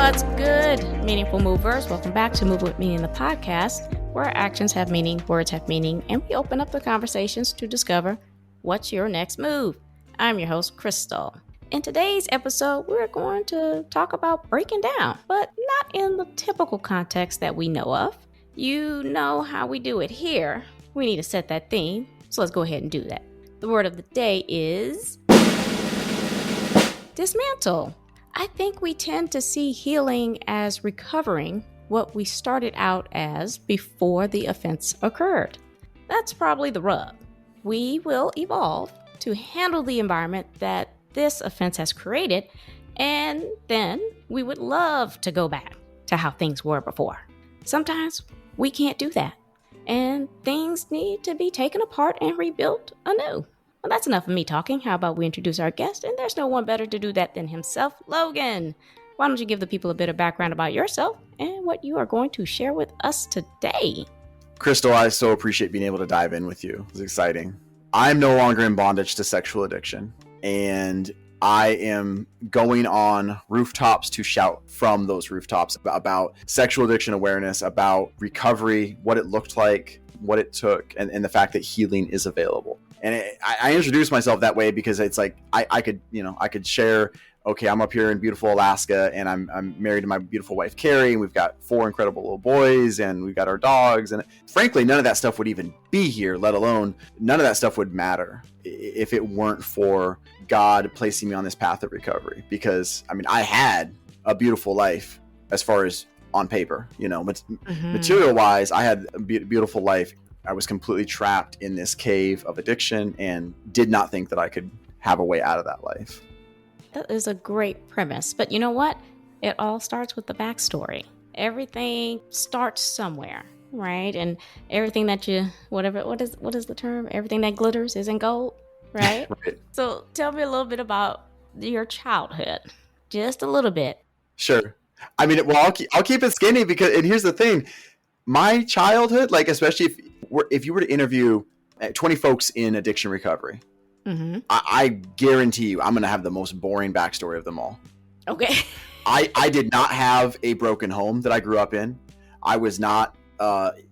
What's good, meaningful movers? Welcome back to Move With Meaning, the podcast, where actions have meaning, words have meaning, and we open up the conversations to discover what's your next move. I'm your host, Krystal. In today's episode, we're going to talk about breaking down, but not in the typical context that we know of. You know how we do it here. We need to set that theme, so let's go ahead and do that. The word of the day is dismantle. I think we tend to see healing as recovering what we started out as before the offense occurred. That's probably the rub. We will evolve to handle the environment that this offense has created, and then we would love to go back to how things were before. Sometimes we can't do that, and things need to be taken apart and rebuilt anew. Well, that's enough of me talking. How about we introduce our guest? And there's no one better to do that than himself, Logan. Why don't you give the people a bit of background about yourself and what you are going to share with us today? Krystal, I so appreciate being able to dive in with you. It's exciting. I'm no longer in bondage to sexual addiction, and I am going on rooftops to shout from those rooftops about sexual addiction awareness, about recovery, what it looked like, what it took, and the fact that healing is available. And I introduce myself that way because it's like I could share, okay, I'm up here in beautiful Alaska and I'm married to my beautiful wife, Carrie, and we've got 4 incredible little boys and we've got our dogs. And frankly, none of that stuff would even be here, let alone none of that stuff would matter if it weren't for God placing me on this path of recovery. Because, I mean, I had a beautiful life as far as on paper, material wise, I had a beautiful life. I was completely trapped in this cave of addiction and did not think that I could have a way out of that life. That is a great premise. But you know what? It all starts with the backstory. Everything starts somewhere, right? And everything that what is the term? Everything that glitters isn't gold, right? Right. So tell me a little bit about your childhood. Just a little bit. Sure. I mean, well, I'll keep it skinny and here's the thing. My childhood, like, especially if you were to interview 20 folks in addiction recovery, mm-hmm. I guarantee you I'm going to have the most boring backstory of them all. Okay. I did not have a broken home that I grew up in. I was not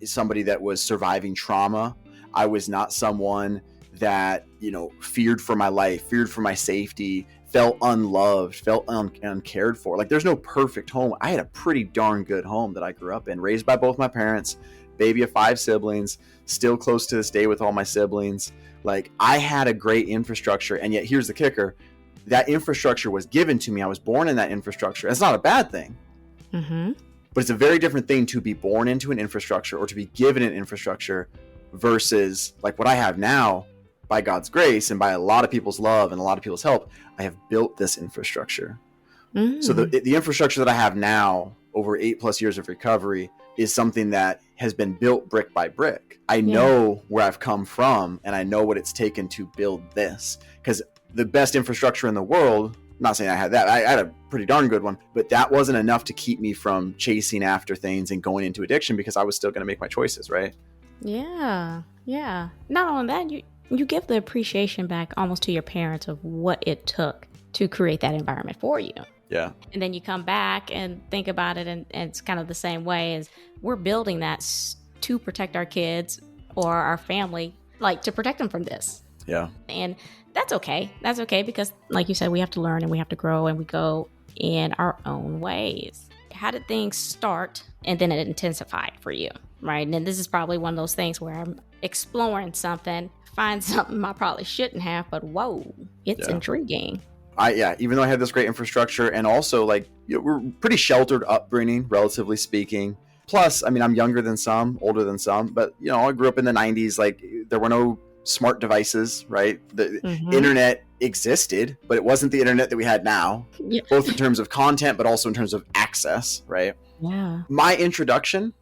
somebody that was surviving trauma. I was not someone that, feared for my life, feared for my safety, felt unloved, felt uncared for. Like, there's no perfect home. I had a pretty darn good home that I grew up in, raised by both my parents, baby of 5 siblings, still close to this day with all my siblings. Like, I had a great infrastructure, and yet here's the kicker. That infrastructure was given to me. I was born in that infrastructure. It's not a bad thing, mm-hmm. but it's a very different thing to be born into an infrastructure or to be given an infrastructure versus like what I have now. By God's grace and by a lot of people's love and a lot of people's help, I have built this infrastructure. Mm. So the infrastructure that I have now over 8+ years of recovery is something that has been built brick by brick. I know where I've come from and I know what it's taken to build this, because the best infrastructure in the world, I'm not saying I had that, I had a pretty darn good one, but that wasn't enough to keep me from chasing after things and going into addiction because I was still going to make my choices, right? Yeah. Not only that, you give the appreciation back almost to your parents of what it took to create that environment for you. Yeah. And then you come back and think about it, and it's kind of the same way as we're building that to protect our kids or our family, like to protect them from this. Yeah. And that's okay. That's okay because, like you said, we have to learn and we have to grow and we go in our own ways. How did things start and then it intensified for you, right? And then this is probably one of those things where I'm exploring something, find something I probably shouldn't have, but whoa, it's intriguing. Even though I had this great infrastructure and also we're pretty sheltered upbringing, relatively speaking. Plus, I mean, I'm younger than some, older than some, but I grew up in the 90s. Like, there were no smart devices, right? The internet existed, but it wasn't the internet that we had now, both in terms of content, but also in terms of access, right? Yeah. My introduction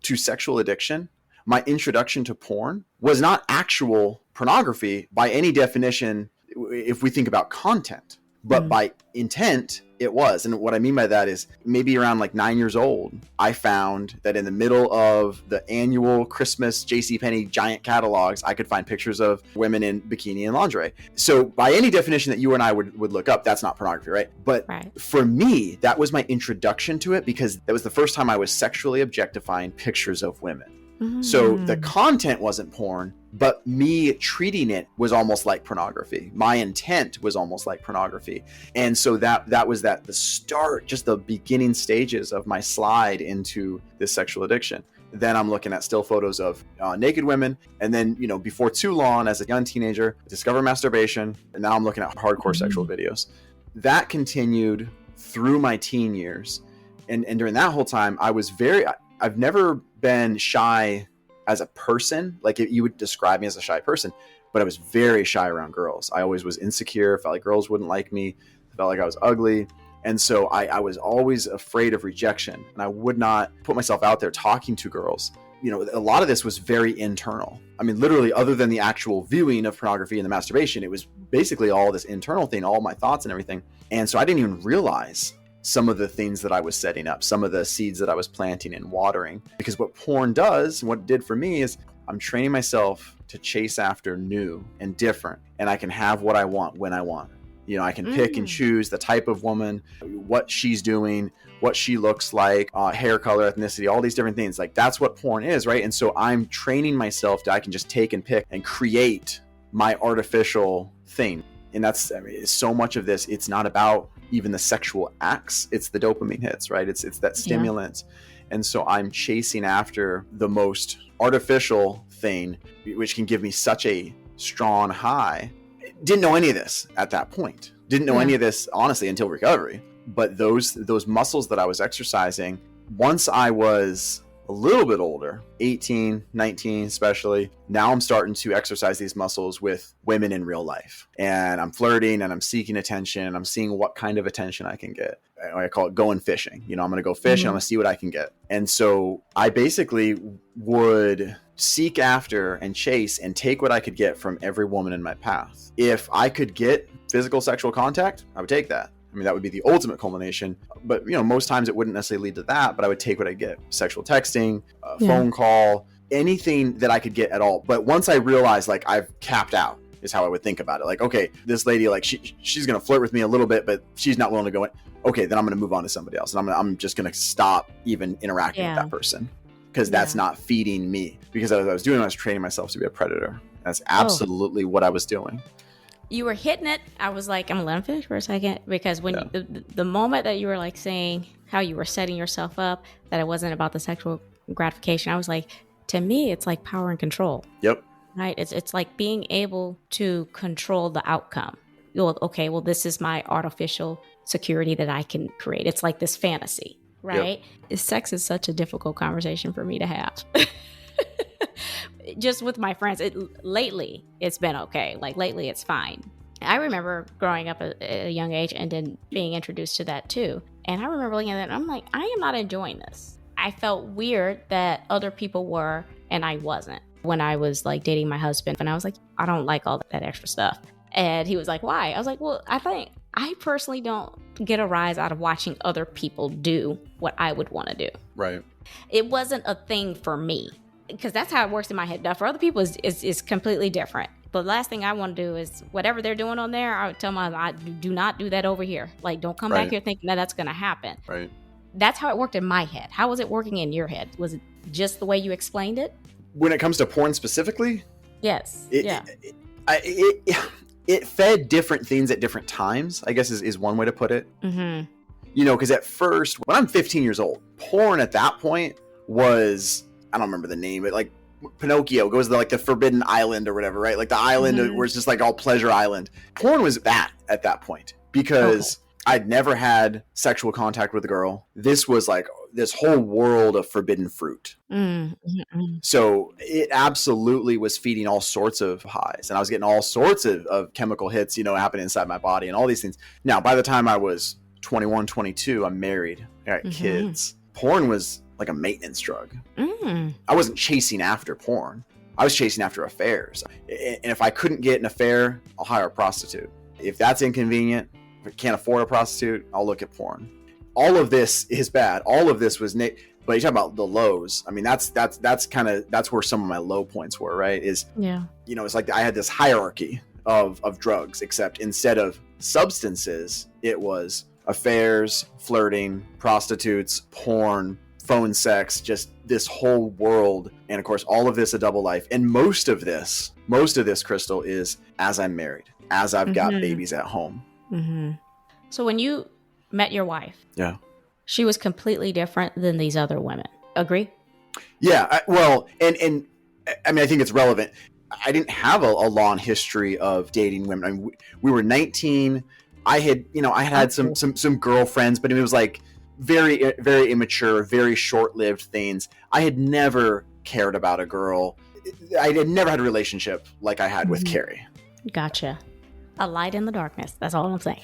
to sexual addiction, my introduction to porn was not actual pornography by any definition if we think about content, but by intent, It was. And what I mean by that is maybe around like 9 years old, I found that in the middle of the annual Christmas JCPenney giant catalogs, I could find pictures of women in bikini and lingerie. So by any definition that you and I would look up, that's not pornography, right? But for me, that was my introduction to it, because that was the first time I was sexually objectifying pictures of women. So the content wasn't porn, but me treating it was almost like pornography. My intent was almost like pornography. And so that was the start, just the beginning stages of my slide into this sexual addiction. Then I'm looking at still photos of naked women. And then, before too long, as a young teenager, discover masturbation. And now I'm looking at hardcore sexual videos. That continued through my teen years. And during that whole time, I've never been shy as a person. Like, you would describe me as a shy person, but I was very shy around girls. I always was insecure, felt like girls wouldn't like me, felt like I was ugly. And so I was always afraid of rejection, and I would not put myself out there talking to girls. A lot of this was very internal. I mean, literally, other than the actual viewing of pornography and the masturbation, it was basically all this internal thing, all my thoughts and everything. And so I didn't even realize some of the things that I was setting up, some of the seeds that I was planting and watering. Because what porn does, and what it did for me, is I'm training myself to chase after new and different, and I can have what I want when I want. I can pick and choose the type of woman, what she's doing, what she looks like, hair color, ethnicity, all these different things. Like, that's what porn is, right? And so I'm training myself I can just take and pick and create my artificial thing. And that's, so much of this, it's not about even the sexual acts, it's the dopamine hits, right? It's that stimulant. Yeah. And so I'm chasing after the most artificial thing, which can give me such a strong high. Didn't know any of this at that point. Didn't know any of this, honestly, until recovery. But those muscles that I was exercising, once I was a little bit older, 18, 19 especially, now I'm starting to exercise these muscles with women in real life. And I'm flirting and I'm seeking attention, and I'm seeing what kind of attention I can get. I call it going fishing. I'm going to go fish and I'm going to see what I can get. And so I basically would seek after and chase and take what I could get from every woman in my path. If I could get physical sexual contact, I would take that. That would be the ultimate culmination. But, most times it wouldn't necessarily lead to that, but I would take what I get. Sexual texting, phone call, anything that I could get at all. But once I realized, like, I've capped out, is how I would think about it. Like, okay, this lady, like, she's going to flirt with me a little bit, but she's not willing to go in. Okay, then I'm going to move on to somebody else. And I'm just going to stop even interacting with that person, because that's not feeding me. Because what I was doing, I was training myself to be a predator. That's absolutely what I was doing. You were hitting it. I was like, I'm gonna let him finish for a second, because when the moment that you were like saying how you were setting yourself up, that it wasn't about the sexual gratification, I was like, to me, it's like power and control. Yep. Right. It's like being able to control the outcome. Okay, well, this is my artificial security that I can create. It's like this fantasy, right? Yep. Sex is such a difficult conversation for me to have. Just with my friends, lately it's been okay. Like, lately it's fine. I remember growing up at a young age and then being introduced to that too. And I remember looking at it and I'm like, I am not enjoying this. I felt weird that other people were and I wasn't. When I was like dating my husband, and I was like, I don't like all that extra stuff. And he was like, why? I was like, well, I think I personally don't get a rise out of watching other people do what I would want to do. Right. It wasn't a thing for me. Because that's how it works in my head. Now, for other people, is completely different. But the last thing I want to do is whatever they're doing on there, I would tell them, I do not do that over here. Like, don't come back here thinking that that's going to happen. Right. That's how it worked in my head. How was it working in your head? Was it just the way you explained it? When it comes to porn specifically? Yes. It fed different things at different times, I guess is one way to put it. Mm-hmm. Because at first, when I'm 15 years old, porn at that point was... I don't remember the name, but like Pinocchio goes to like the Forbidden Island or whatever, right? Like the island where it's just like all pleasure island. Porn was that at that point, because I'd never had sexual contact with a girl. This was like this whole world of forbidden fruit. Mm-hmm. So it absolutely was feeding all sorts of highs, and I was getting all sorts of chemical hits, happening inside my body and all these things. Now, by the time I was 21, 22, I'm married. I got kids. Porn was like a maintenance drug. I wasn't chasing after porn. I was chasing after affairs. And if I couldn't get an affair, I'll hire a prostitute. If that's inconvenient, If I can't afford a prostitute, I'll look at porn. All of this is bad. All of this was but you talk about the lows. I mean, that's where some of my low points were, right? It's like I had this hierarchy of drugs, except instead of substances, it was affairs, flirting, prostitutes, porn, phone sex, just this whole world. And of course, all of this a double life. And most of this, Krystal, is as I'm married, as I've got babies at home. Mm-hmm. So when you met your wife, she was completely different than these other women. Agree? Yeah. And I mean, I think it's relevant. I didn't have a long history of dating women. I mean, we were 19. I had some girlfriends, but it was like very, very immature, very short-lived things. I had never cared about a girl. I had never had a relationship like I had with Carrie. Gotcha. A light in the darkness. That's all I'm saying.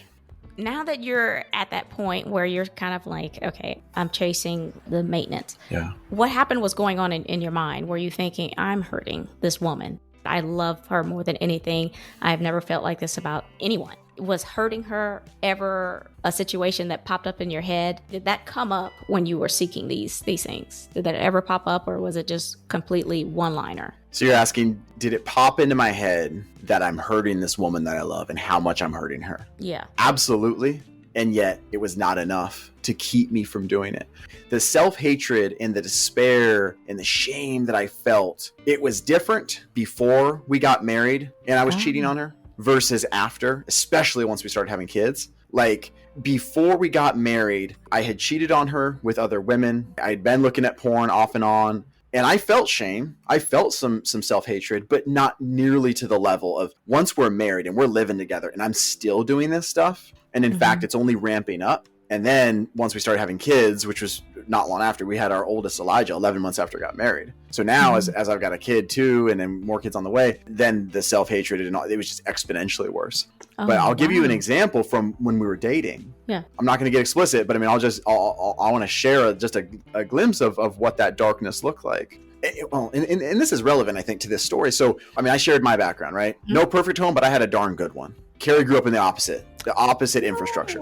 Now that you're at that point where you're kind of like, okay, I'm chasing the maintenance. Yeah. What happened was going on in your mind? Were you thinking, I'm hurting this woman? I love her more than anything. I've never felt like this about anyone. Was hurting her ever a situation that popped up in your head? Did that come up when you were seeking these things? Did that ever pop up, or was it just completely one-liner? So you're asking, did it pop into my head that I'm hurting this woman that I love and how much I'm hurting her? Yeah. Absolutely. And yet it was not enough to keep me from doing it. The self-hatred and the despair and the shame that I felt, it was different before we got married and I was cheating on her versus after, especially once we started having kids. Like before we got married, I had cheated on her with other women. I'd been looking at porn off and on. And I felt shame. I felt some self-hatred, but not nearly to the level of once we're married and we're living together and I'm still doing this stuff. And in fact, it's only ramping up. And then once we started having kids, which was not long after, we had our oldest Elijah 11 months after I got married. So now as I've got a kid too, and then more kids on the way, then the self-hatred and all, it was just exponentially worse. But I'll give you an example from when we were dating. Yeah. I'm not going to get explicit, but I mean, I want to share just a glimpse of what that darkness looked like. And this is relevant, I think, to this story. So, I mean, I shared my background, right? No perfect home, but I had a darn good one. Carrie grew up in the opposite infrastructure.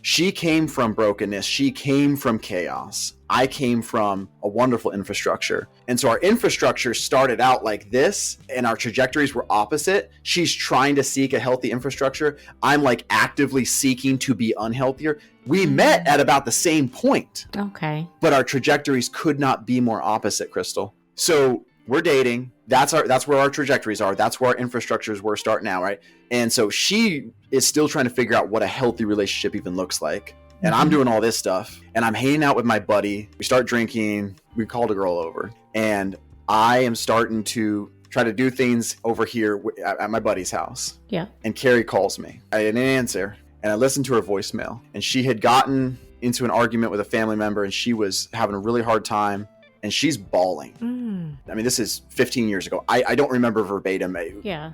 She came from brokenness. She came from chaos. I came from a wonderful infrastructure. And so our infrastructure started out like this and our trajectories were opposite. She's trying to seek a healthy infrastructure. I'm like actively seeking to be unhealthier. We met at about the same point. Okay. But our trajectories could not be more opposite, Krystal. So we're dating. That's where our trajectories are. That's where our infrastructures were starting out, right? And so she is still trying to figure out what a healthy relationship even looks like. And I'm doing all this stuff and I'm hanging out with my buddy. We start drinking. We called a girl over and I am starting to try to do things over here at my buddy's house. Yeah. And Carrie calls me. I didn't answer and I listened to her voicemail and she had gotten into an argument with a family member and she was having a really hard time. And she's bawling. I mean, this is 15 years ago. I don't remember verbatim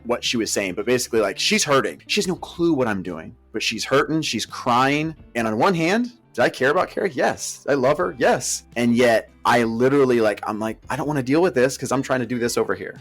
what she was saying, but basically like she's hurting. She has no clue what I'm doing, but she's hurting. She's crying. And on one hand, did I care about Carrie? Yes. I love her. Yes. And yet I literally I'm like, I don't want to deal with this because I'm trying to do this over here.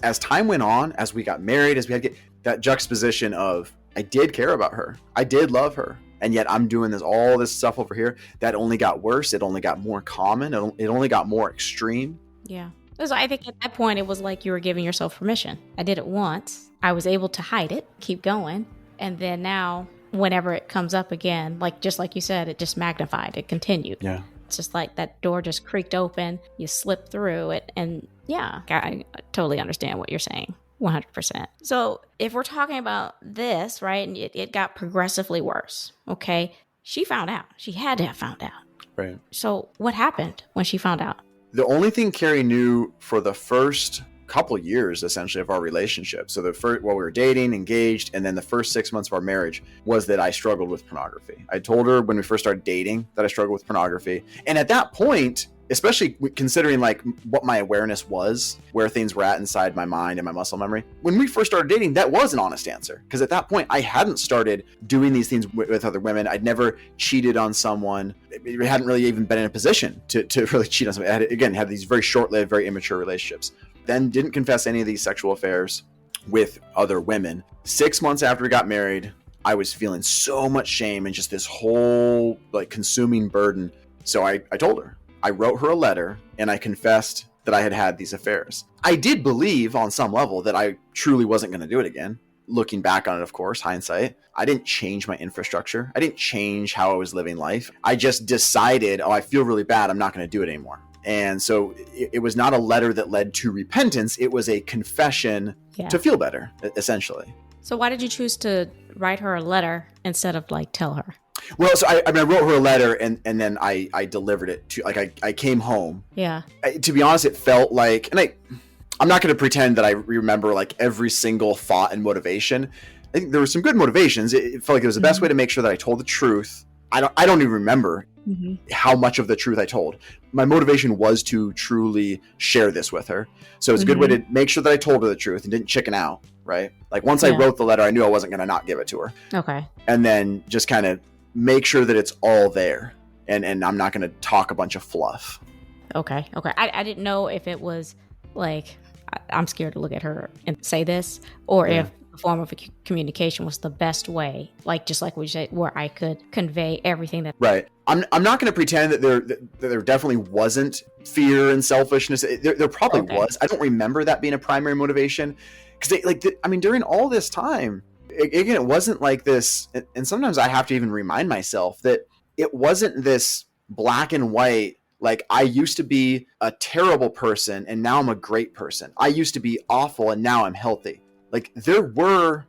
As time went on, as we got married, as we had that juxtaposition of I did care about her. I did love her. And yet I'm doing all this stuff over here. That only got worse. It only got more common. It only got more extreme. Yeah. So I think at that point, it was like you were giving yourself permission. I did it once. I was able to hide it, keep going. And then now, whenever it comes up again, just like you said, it just magnified. It continued. Yeah. It's just like that door just creaked open. You slipped through it. And yeah, I totally understand what you're saying. 100%. So if we're talking about this, right, and it got progressively worse, okay, she found out. She had to have found out. Right. So what happened when she found out? The only thing Carrie knew for the first couple years, essentially, of our relationship, so while we were dating, engaged, and then the first 6 months of our marriage, was that I struggled with pornography. I told her when we first started dating that I struggled with pornography. And at that point, especially considering what my awareness was, where things were at inside my mind and my muscle memory. When we first started dating, that was an honest answer. Because at that point, I hadn't started doing these things with other women. I'd never cheated on someone. I hadn't really even been in a position to really cheat on someone. I had these very short-lived, very immature relationships. Then didn't confess any of these sexual affairs with other women. 6 months after we got married, I was feeling so much shame and just this whole like consuming burden. So I told her. I wrote her a letter and I confessed that I had had these affairs. I did believe on some level that I truly wasn't going to do it again. Looking back on it, of course, hindsight, I didn't change my infrastructure. I didn't change how I was living life. I just decided, I feel really bad. I'm not going to do it anymore. And so it was not a letter that led to repentance. It was a confession to feel better, essentially. So why did you choose to write her a letter instead of like tell her? Well, so I wrote her a letter and then I delivered it to, like, I came home. Yeah. To be honest, it felt like, and I'm not going to pretend that I remember like every single thought and motivation. I think there were some good motivations. It felt like it was the best way to make sure that I told the truth. I don't even remember how much of the truth I told. My motivation was to truly share this with her. So it's a good way to make sure that I told her the truth and didn't chicken out, right? Like once I wrote the letter, I knew I wasn't going to not give it to her. Okay. And then just kind of make sure that it's all there. And I'm not going to talk a bunch of fluff. Okay. I didn't know if it was like, I'm scared to look at her and say this, or if the form of communication was the best way, like just like we said, where I could convey everything that. Right. I'm not going to pretend that there definitely wasn't fear and selfishness. There probably was. I don't remember that being a primary motivation, because during all this time, again, it wasn't like this. And sometimes I have to even remind myself that it wasn't this black and white. Like, I used to be a terrible person and now I'm a great person. I used to be awful and now I'm healthy. Like, there were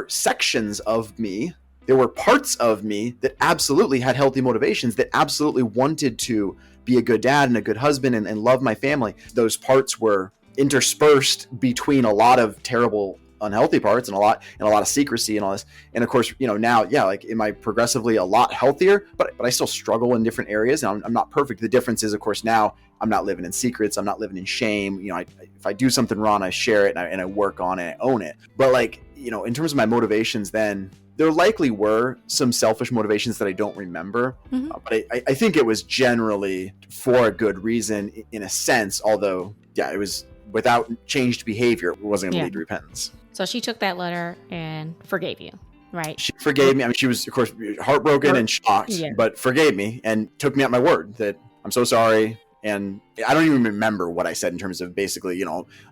sections of me, there were parts of me that absolutely had healthy motivations, that absolutely wanted to be a good dad and a good husband and love my family. Those parts were interspersed between a lot of terrible, unhealthy parts and a lot of secrecy and all this. And of course, now, like, am I progressively a lot healthier? But I still struggle in different areas, and I'm not perfect. The difference is, of course, now I'm not living in secrets. I'm not living in shame. If I do something wrong, I share it and I work on it, I own it. But in terms of my motivations, then there likely were some selfish motivations that I don't remember. But I think it was generally for a good reason in a sense, although, it was without changed behavior, it wasn't going to lead to repentance. So she took that letter and forgave you, right? She forgave me. I mean, she was, of course, heartbroken and shocked, but forgave me and took me at my word that I'm so sorry. And I don't even remember what I said in terms of basically,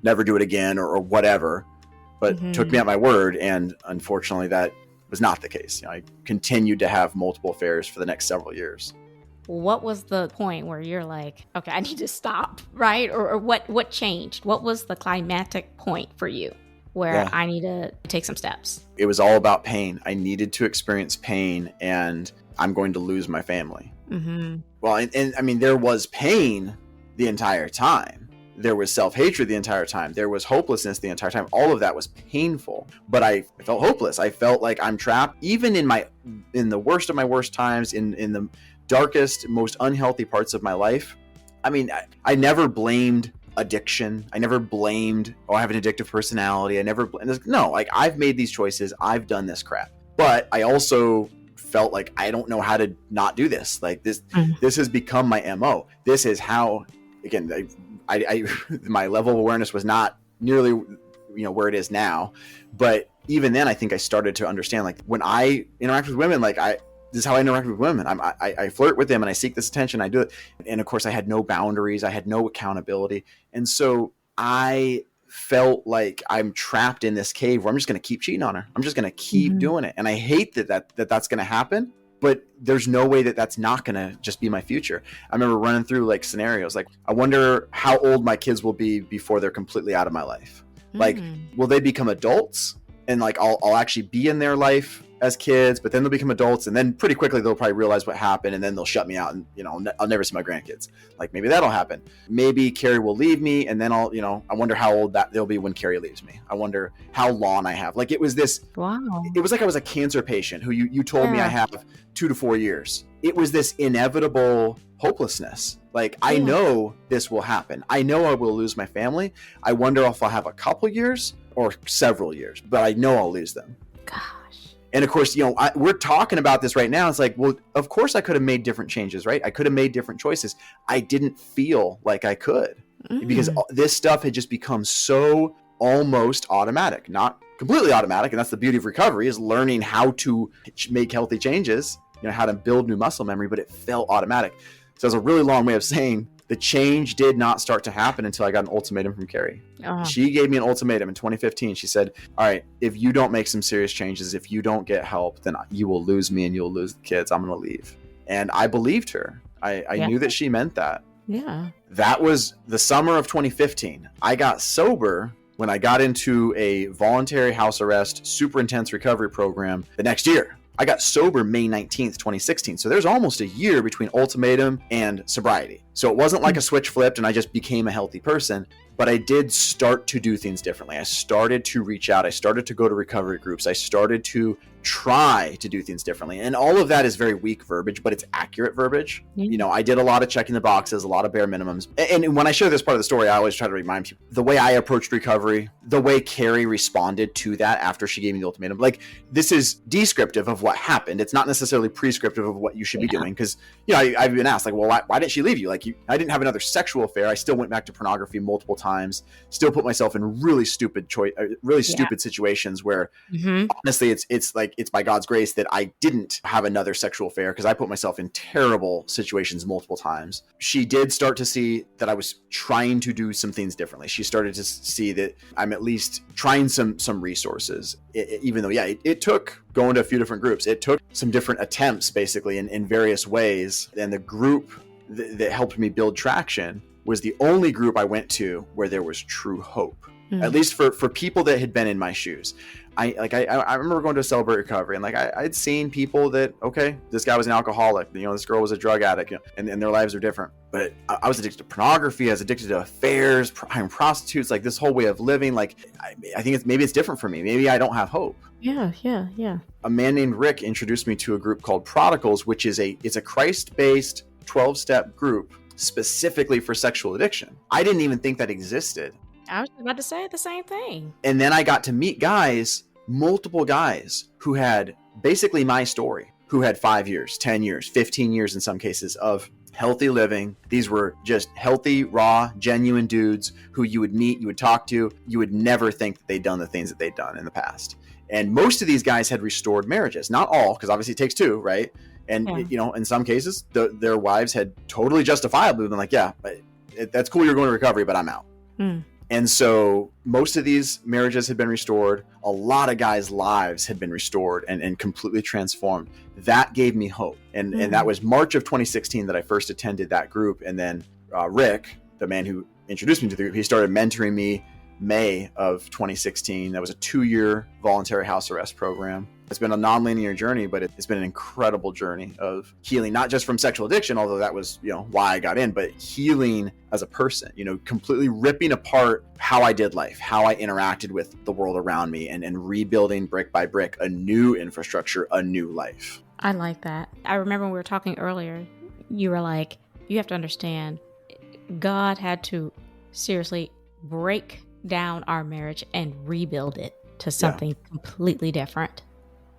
never do it again or whatever, but took me at my word. And unfortunately, that was not the case. I continued to have multiple affairs for the next several years. What was the point where you're like, okay, I need to stop, right? Or what changed? What was the climactic point for you where I need to take some steps? It was all about pain. I needed to experience pain, and I'm going to lose my family. Well, and I mean, there was pain the entire time. There was self-hatred the entire time. There was hopelessness the entire time. All of that was painful, but I felt hopeless. I felt like I'm trapped, even in the worst of my worst times, in the darkest, most unhealthy parts of my life. I mean, I never blamed addiction. I never blamed, I have an addictive personality. I've made these choices. I've done this crap. But I also felt like I don't know how to not do this. Like this has become my MO. This is how, again, I my level of awareness was not nearly, where it is now. But even then, I think I started to understand, like, when I interact with women, this is how I interact with women. I flirt with them and I seek this attention. I do it. And of course I had no boundaries. I had no accountability. And so I felt like I'm trapped in this cave where I'm just going to keep cheating on her. I'm just going to keep doing it. And I hate that's going to happen, but there's no way that that's not going to just be my future. I remember running through like scenarios. Like, I wonder how old my kids will be before they're completely out of my life. Like, will they become adults? And like, I'll actually be in their life as kids, but then they'll become adults, and then pretty quickly they'll probably realize what happened, and then they'll shut me out, and I'll never see my grandkids. Like, maybe that'll happen. Maybe Carrie will leave me, and then I wonder how old that they'll be when Carrie leaves me. I wonder how long I have. Like, it was this. Wow. It was like I was a cancer patient who you told me I have 2 to 4 years. It was this inevitable hopelessness. Like, I know this will happen. I know I will lose my family. I wonder if I'll have a couple years or several years, but I know I'll lose them. Gosh. And of course, we're talking about this right now. It's like, well, of course I could have made different changes, right? I could have made different choices. I didn't feel like I could because this stuff had just become so almost automatic, not completely automatic. And that's the beauty of recovery, is learning how to make healthy changes, how to build new muscle memory, but it felt automatic. So it's a really long way of saying the change did not start to happen until I got an ultimatum from Carrie. She gave me an ultimatum in 2015. She said, all right, if you don't make some serious changes, if you don't get help, then you will lose me and you'll lose the kids. I'm going to leave. And I believed her. I knew that she meant that. Yeah. That was the summer of 2015. I got sober when I got into a voluntary house arrest, super intense recovery program the next year. I got sober May 19th, 2016. So there's almost a year between ultimatum and sobriety. So it wasn't like a switch flipped and I just became a healthy person, but I did start to do things differently. I started to reach out. I started to go to recovery groups. I started to try to do things differently. And all of that is very weak verbiage, but it's accurate verbiage. I did a lot of checking the boxes, a lot of bare minimums. And when I share this part of the story, I always try to remind people the way I approached recovery, the way Carrie responded to that after she gave me the ultimatum. Like, this is descriptive of what happened. It's not necessarily prescriptive of what you should be doing. Because, I've been asked, like, well, why didn't she leave you? Like, I didn't have another sexual affair. I still went back to pornography multiple times, still put myself in really stupid stupid situations where honestly, it's by God's grace that I didn't have another sexual affair, because I put myself in terrible situations multiple times. She did start to see that I was trying to do some things differently. She started to see that I'm at least trying some resources, even though, it took going to a few different groups. It took some different attempts, basically, in various ways. And the group that helped me build traction was the only group I went to where there was true hope. At least for people that had been in my shoes. I remember going to a Celebrate Recovery, and I'd seen people that, okay, this guy was an alcoholic, this girl was a drug addict, and their lives are different. But I was addicted to pornography, I was addicted to affairs, hiring prostitutes, like this whole way of living. Like, I think maybe it's different for me. Maybe I don't have hope. Yeah. A man named Rick introduced me to a group called Prodigals, which is it's a Christ-based 12-step group specifically for sexual addiction. I didn't even think that existed. I was about to say the same thing. And then I got to meet multiple guys who had basically my story, who had 5 years, 10 years, 15 years in some cases of healthy living. These were just healthy, raw, genuine dudes who you would meet, you would talk to. You would never think that they'd done the things that they'd done in the past. And most of these guys had restored marriages. Not all, because obviously it takes two, right? And, in some cases, their wives had totally justifiably been like, yeah, that's cool, you're going to recovery, but I'm out. And so most of these marriages had been restored. A lot of guys' lives had been restored and completely transformed. That gave me hope. And that was March of 2016 that I first attended that group. And then Rick, the man who introduced me to the group, he started mentoring me May of 2016. That was a 2-year voluntary house arrest program. It's been a non-linear journey, but it's been an incredible journey of healing, not just from sexual addiction, although that was, why I got in, but healing as a person, completely ripping apart how I did life, how I interacted with the world around me, and rebuilding brick by brick a new infrastructure, a new life. I like that. I remember when we were talking earlier, you were like, you have to understand, God had to seriously break down our marriage and rebuild it to something completely different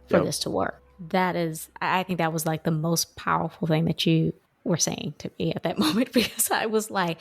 for this to work. I think that was like the most powerful thing that you were saying to me at that moment, because I was like,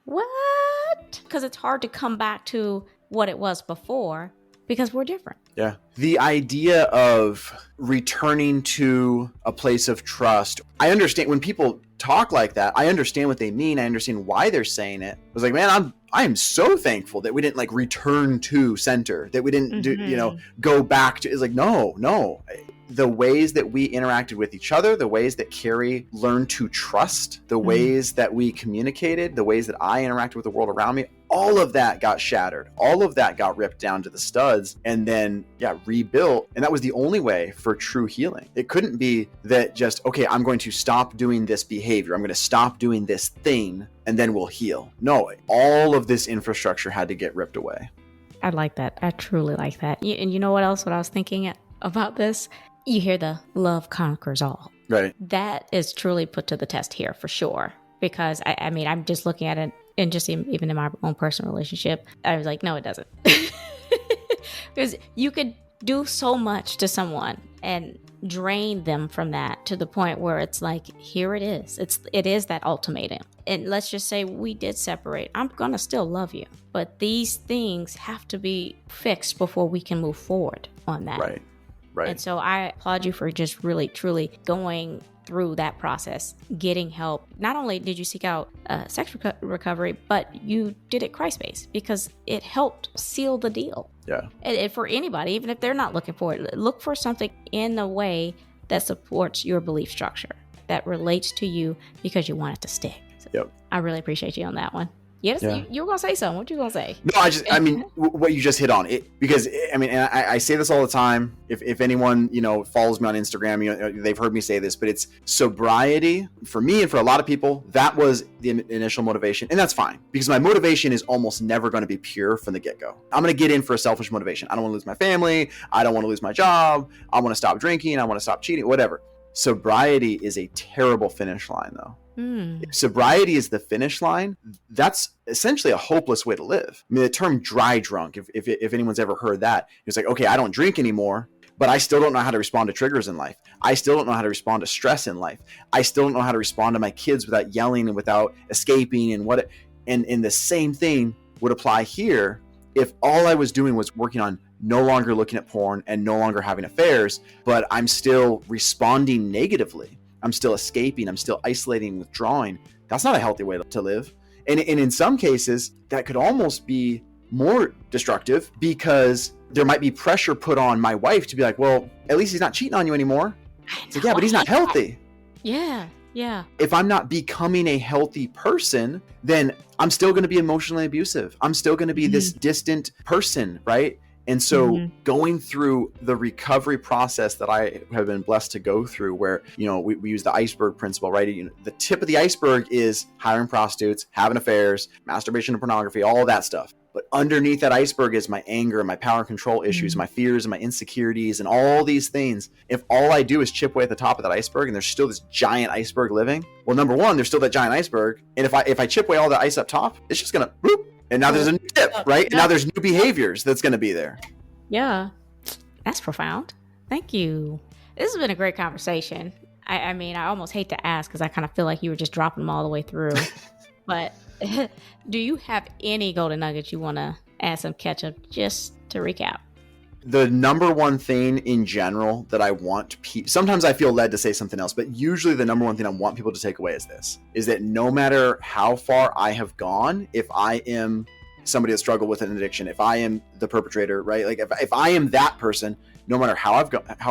what? Because it's hard to come back to what it was before because we're different. Yeah. The idea of returning to a place of trust. I understand when people talk like that, I understand what they mean. I understand why they're saying it. I was like, man, I am so thankful that we didn't return to center, that we didn't do, go back to, it's like, no. The ways that we interacted with each other, the ways that Carrie learned to trust, the ways that we communicated, the ways that I interacted with the world around me, all of that got shattered. All of that got ripped down to the studs and then, rebuilt. And that was the only way for true healing. It couldn't be that just, okay, I'm going to stop doing this behavior. I'm going to stop doing this thing and then we'll heal. No, all of this infrastructure had to get ripped away. I like that. I truly like that. And you know what else? What I was thinking about this? You hear the love conquers all. Right. That is truly put to the test here for sure. Because I mean, I'm just looking at it and just even in my own personal relationship, I was like, no, it doesn't. Because you could do so much to someone and drain them from that to the point where it's like, here it is. It is that ultimatum. And let's just say we did separate. I'm going to still love you. But these things have to be fixed before we can move forward on that. Right. And so I applaud you for just really, truly going through that process, getting help. Not only did you seek out sex recovery, but you did it Christ-based because it helped seal the deal. Yeah. And for anybody, even if they're not looking for it, look for something in a way that supports your belief structure, that relates to you because you want it to stick. So Yep. I really appreciate you on that one. Yes, Yeah. You were going to say something. What you going to say? No, I mean, what you just hit on it, because I mean, and I say this all the time. If anyone, follows me on Instagram, they've heard me say this, but it's sobriety for me and for a lot of people. That was the initial motivation. And that's fine because my motivation is almost never going to be pure from the get go. I'm going to get in for a selfish motivation. I don't want to lose my family. I don't want to lose my job. I want to stop drinking. I want to stop cheating, whatever. Sobriety is a terrible finish line though. If sobriety is the finish line, that's essentially a hopeless way to live. I mean, the term dry drunk, if anyone's ever heard that, it's like, okay, I don't drink anymore, but I still don't know how to respond to triggers in life. I still don't know how to respond to stress in life. I still don't know how to respond to my kids without yelling and without escaping and the same thing would apply here if all I was doing was working on no longer looking at porn and no longer having affairs, but I'm still responding negatively. I'm still escaping. I'm still isolating, withdrawing. That's not a healthy way to live. And in some cases, that could almost be more destructive because there might be pressure put on my wife to be like, well, at least he's not cheating on you anymore. It's like, yeah, but he's not healthy. Yeah. If I'm not becoming a healthy person, then I'm still going to be emotionally abusive. I'm still going to be this distant person, right? And so going through the recovery process that I have been blessed to go through where, we use the iceberg principle, right? The tip of the iceberg is hiring prostitutes, having affairs, masturbation and pornography, all of that stuff. But underneath that iceberg is my anger and my power and control issues, my fears and my insecurities and all these things. If all I do is chip away at the top of that iceberg and there's still this giant iceberg living, well, number one, there's still that giant iceberg. And if I chip away all the ice up top, it's just going to boop. And now there's a new tip, right? And now there's new behaviors that's going to be there. Yeah. That's profound. Thank you. This has been a great conversation. I mean, I almost hate to ask because I kind of feel like you were just dropping them all the way through. But do you have any golden nuggets you want to add some ketchup just to recap? The number one thing in general that I want sometimes I feel led to say something else, but usually the number one thing I want people to take away is this, is that no matter how far I have gone, if I am somebody that struggled with an addiction, if I am the perpetrator, right? Like if I am that person, no matter how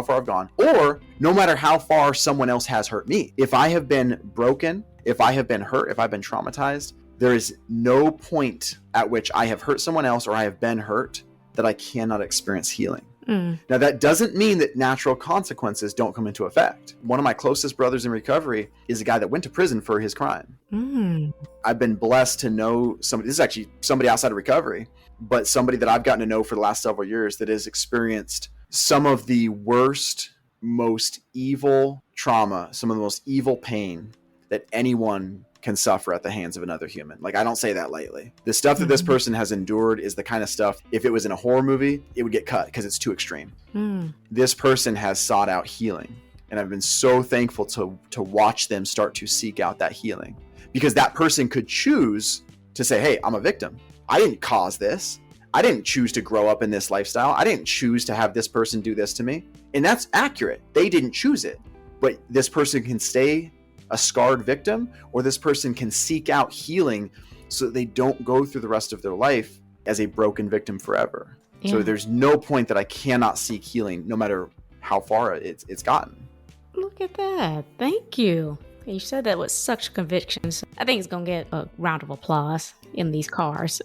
far I've gone, or no matter how far someone else has hurt me, if I have been broken, if I have been hurt, if I've been traumatized, there is no point at which I have hurt someone else or I have been hurt that I cannot experience healing. Now, that doesn't mean that natural consequences don't come into effect. One of my closest brothers in recovery is a guy that went to prison for his crime. I've been blessed to know somebody, this is actually somebody outside of recovery, but somebody that I've gotten to know for the last several years that has experienced some of the worst, most evil trauma, some of the most evil pain that anyone can suffer at the hands of another human. Like, I don't say that lightly. The stuff that this person has endured is the kind of stuff, if it was in a horror movie, it would get cut because it's too extreme. This person has sought out healing. And I've been so thankful to watch them start to seek out that healing, because that person could choose to say, hey, I'm a victim. I didn't cause this. I didn't choose to grow up in this lifestyle. I didn't choose to have this person do this to me. And that's accurate. They didn't choose it. But this person can stay a scarred victim, or this person can seek out healing so that they don't go through the rest of their life as a broken victim forever. So there's no point that I cannot seek healing, no matter how far it's gotten. Look at that. Thank you. You said that with such convictions. I think it's going to get a round of applause in these cars.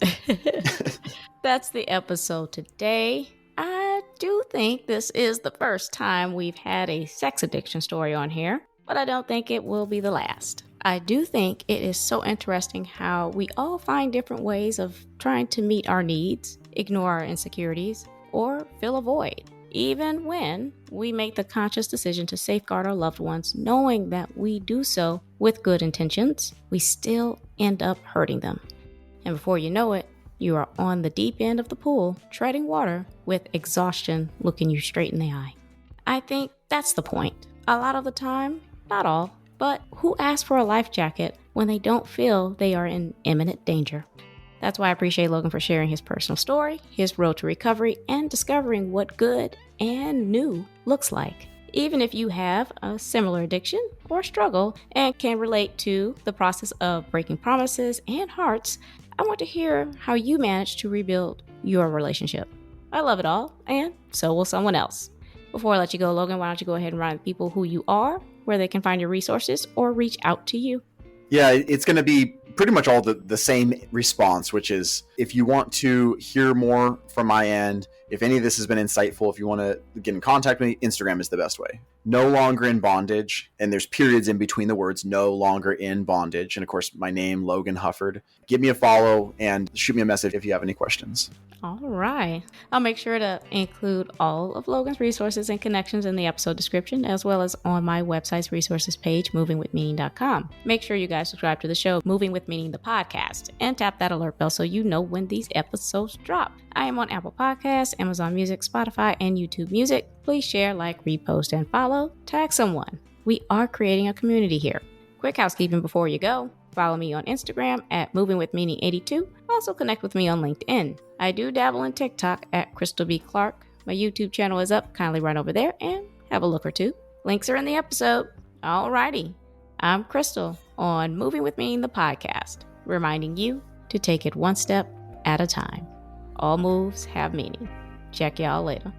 That's the episode today. I do think this is the first time we've had a sex addiction story on here, but I don't think it will be the last. I do think it is so interesting how we all find different ways of trying to meet our needs, ignore our insecurities, or fill a void. Even when we make the conscious decision to safeguard our loved ones, knowing that we do so with good intentions, we still end up hurting them. And before you know it, you are on the deep end of the pool, treading water with exhaustion looking you straight in the eye. I think That's the point. A lot of the time, not all, but who asks for a life jacket when they don't feel they are in imminent danger? That's why I appreciate Logan for sharing his personal story, his road to recovery, and discovering what good and new looks like. Even if you have a similar addiction or struggle and can relate to the process of breaking promises and hearts, I want to hear how you managed to rebuild your relationship. I love it all, and so will someone else. Before I let you go, Logan, why don't you go ahead and remind people who you are, where they can find your resources, or reach out to you? Yeah, it's going to be pretty much all the same response, which is if you want to hear more from my end, if any of this has been insightful, if you want to get in contact with me, Instagram is the best way. No longer in bondage. And there's periods in between the words, no longer in bondage. And of course, my name, Logan Hufford. Give me a follow and shoot me a message if you have any questions. All right. I'll make sure to include all of Logan's resources and connections in the episode description, as well as on my website's resources page, movingwithmeaning.com. Make sure you guys subscribe to the show, Moving with Meaning, the podcast, and tap that alert bell so you know when these episodes drop. I am on Apple Podcasts, Amazon Music, Spotify, and YouTube Music. Please share, like, repost, and follow. Tag someone. We are creating a community here. Quick housekeeping before you go. Follow me on Instagram at movingwithmeaning82. Also connect with me on LinkedIn. I do dabble in TikTok at Krystal B. Clark. My YouTube channel is up. Kindly run over there and have a look or two. Links are in the episode. Alrighty. I'm Krystal on Moving with Meaning, the podcast, reminding you to take it one step at a time. All moves have meaning. Check y'all later.